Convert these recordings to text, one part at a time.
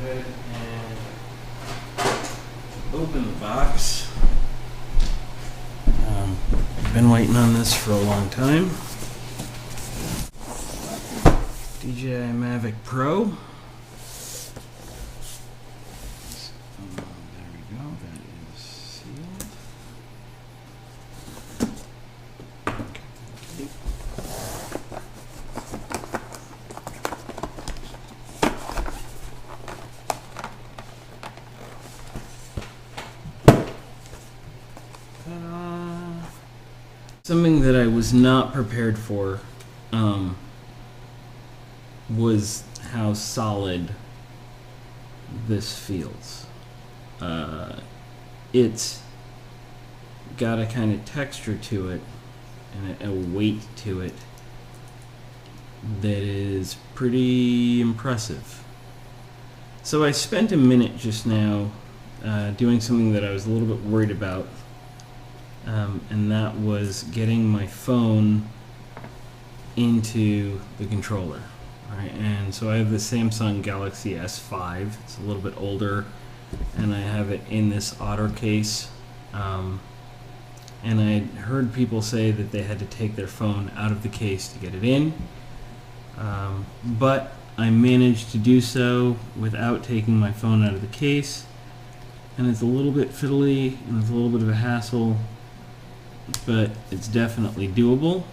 ahead and open the box. I've been waiting on this for a long time. DJI Mavic Pro. There we go. That is sealed. Okay. Something that I was not prepared for was how solid this feels. It's got a kind of texture to it and a weight to it that is pretty impressive. So I spent a minute just now doing something that I was a little bit worried about. And that was getting my phone into the controller. Right? And so I have the Samsung Galaxy S5. It's a little bit older, and I have it in this otter case. And I heard people say that they had to take their phone out of the case to get it in. But I managed to do so without taking my phone out of the case. And it's a little bit fiddly, and it's a little bit of a hassle, but it's definitely doable.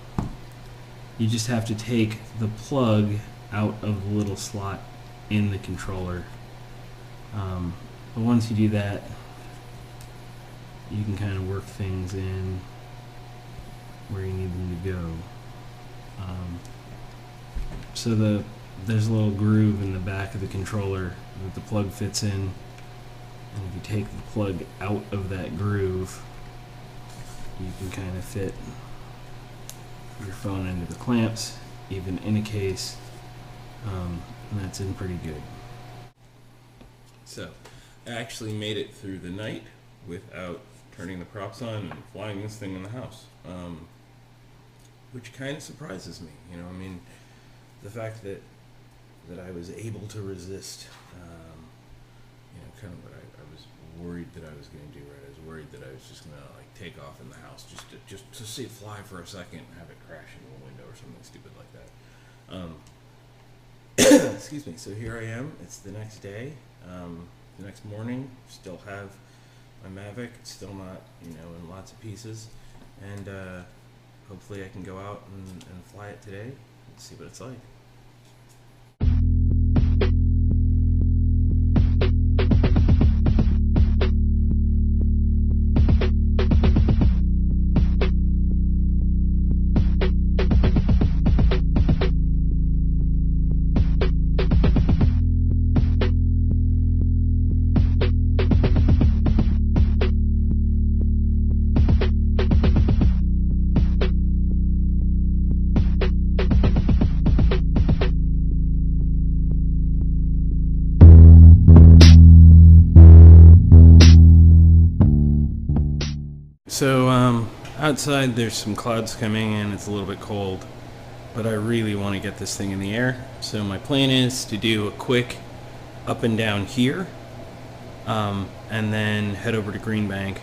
You just have to take the plug out of the little slot in the controller. But once you do that, you can kind of work things in where you need them to go. So there's a little groove in the back of the controller that the plug fits in, and if you take the plug out of that groove, you can kind of fit your phone into the clamps, even in a case, and that's in pretty good. So, I actually made it through the night without turning the props on and flying this thing in the house, which kind of surprises me. You know, I mean, the fact that I was able to resist, you know, kind of what I was worried that I was going to do. Right, I was worried that I was just going to like take off in the house just to see it fly for a second and have it crash into a window or something stupid like that. Excuse me. So here I am. It's the next day. The next morning, still have my Mavic. It's still not, you know, in lots of pieces, and hopefully I can go out and fly it today and see what it's like. So outside there's some clouds coming in, it's a little bit cold, but I really want to get this thing in the air. So my plan is to do a quick up and down here, and then head over to Green Bank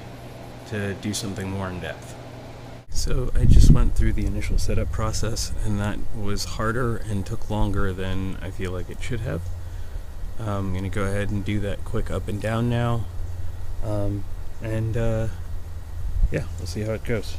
to do something more in depth. So I just went through the initial setup process, and that was harder and took longer than I feel like it should have. I'm going to go ahead and do that quick up and down now, yeah, we'll see how it goes.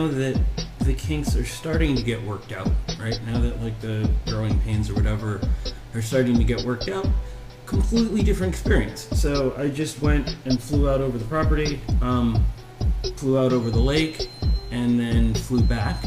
now that the kinks are starting to get worked out, right? Now that like the growing pains or whatever are starting to get worked out, completely different experience. So I just went and flew out over the property, flew out over the lake, and then flew back.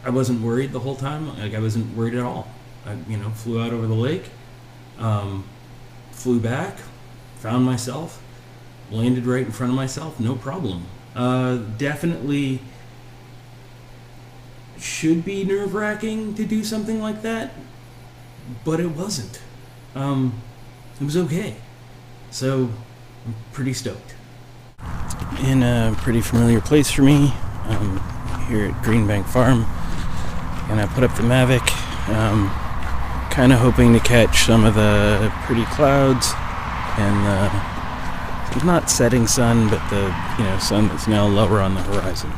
I wasn't worried the whole time. Like I wasn't worried at all. I, flew out over the lake, flew back, found myself, landed right in front of myself, no problem. Definitely should be nerve-wracking to do something like that, but it wasn't. It was okay. So I'm pretty stoked. In a pretty familiar place for me, here at Greenbank Farm. And I put up the Mavic, kind of hoping to catch some of the pretty clouds and the not setting sun, but the sun that's now lower on the horizon.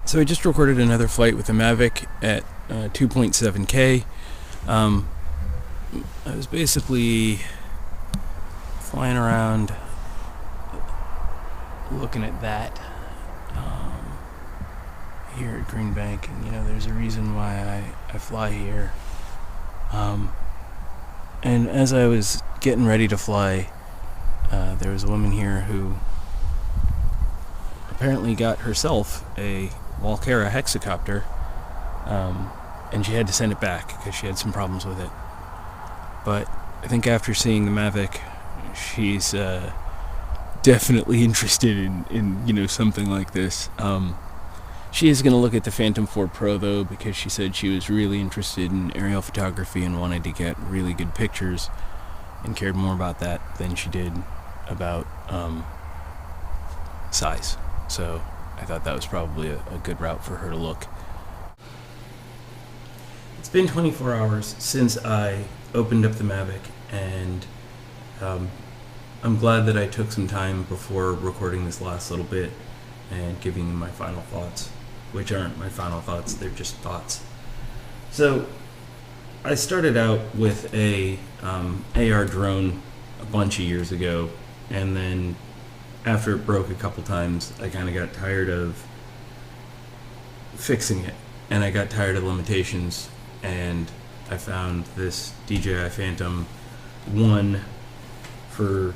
So I just recorded another flight with the Mavic at 2.7K. I was basically flying around looking at that here at Green Bank, and there's a reason why I fly here. And as I was getting ready to fly, there was a woman here who apparently got herself a Walkera hexacopter, and she had to send it back because she had some problems with it. But I think after seeing the Mavic, she's definitely interested in something like this. She is going to look at the Phantom 4 Pro though, because she said she was really interested in aerial photography and wanted to get really good pictures and cared more about that than she did about size. So I thought that was probably a good route for her to look. It's been 24 hours since I opened up the Mavic, and I'm glad that I took some time before recording this last little bit and giving you my final thoughts, which aren't my final thoughts, they're just thoughts. So I started out with a AR drone a bunch of years ago, and then after it broke a couple times, I kind of got tired of fixing it, and I got tired of limitations, and I found this DJI Phantom 1 it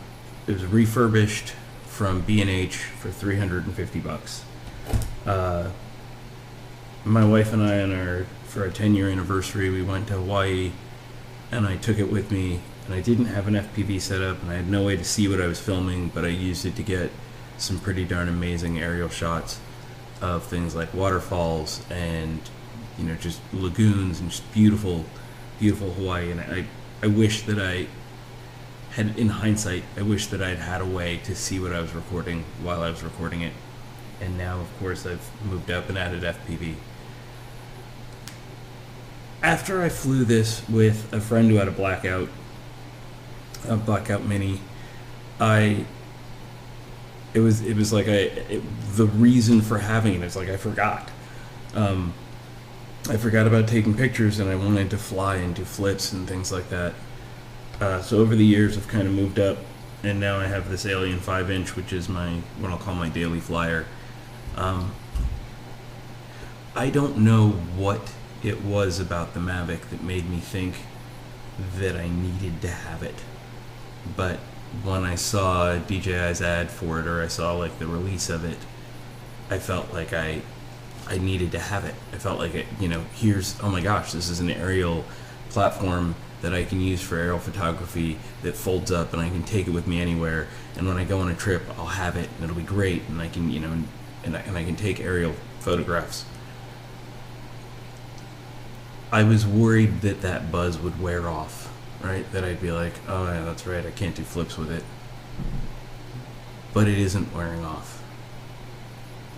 was refurbished from B&H for $350. My wife and I, for our 10-year anniversary, we went to Hawaii, and I took it with me, and I didn't have an FPV set up, and I had no way to see what I was filming, but I used it to get some pretty darn amazing aerial shots of things like waterfalls and just lagoons and just beautiful Hawaii. And I wish that in hindsight, I wish that I'd had a way to see what I was recording while I was recording it. And now, of course, I've moved up and added FPV. After I flew this with a friend who had a Blackout Mini, it was like the reason for having it is like I forgot. I forgot about taking pictures, and I wanted to fly and do flips and things like that. So over the years, I've kind of moved up, and now I have this Alien 5-inch, which is what I'll call my daily flyer. I don't know what it was about the Mavic that made me think that I needed to have it, but when I saw DJI's ad for it, or I saw like the release of it, I felt like I needed to have it. I felt like oh my gosh, this is an aerial platform that I can use for aerial photography that folds up, and I can take it with me anywhere, and when I go on a trip, I'll have it, and it'll be great, and I can and I can take aerial photographs. I was worried that buzz would wear off, right? That I'd be like, oh yeah, that's right, I can't do flips with it. But it isn't wearing off.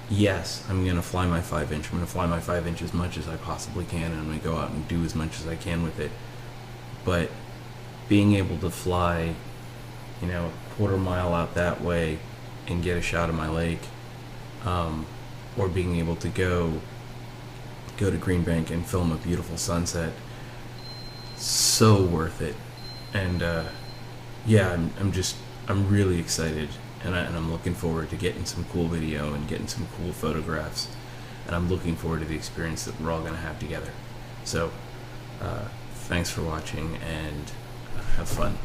Yes, I'm going to fly my 5-inch. I'm going to fly my 5-inch as much as I possibly can, and I'm going to go out and do as much as I can with it. But being able to fly, a quarter mile out that way and get a shot of my lake, or being able to go to Green Bank and film a beautiful sunset, so worth it. And yeah, I'm really excited, and I'm looking forward to getting some cool video and getting some cool photographs, and I'm looking forward to the experience that we're all going to have together. So thanks for watching, and have fun.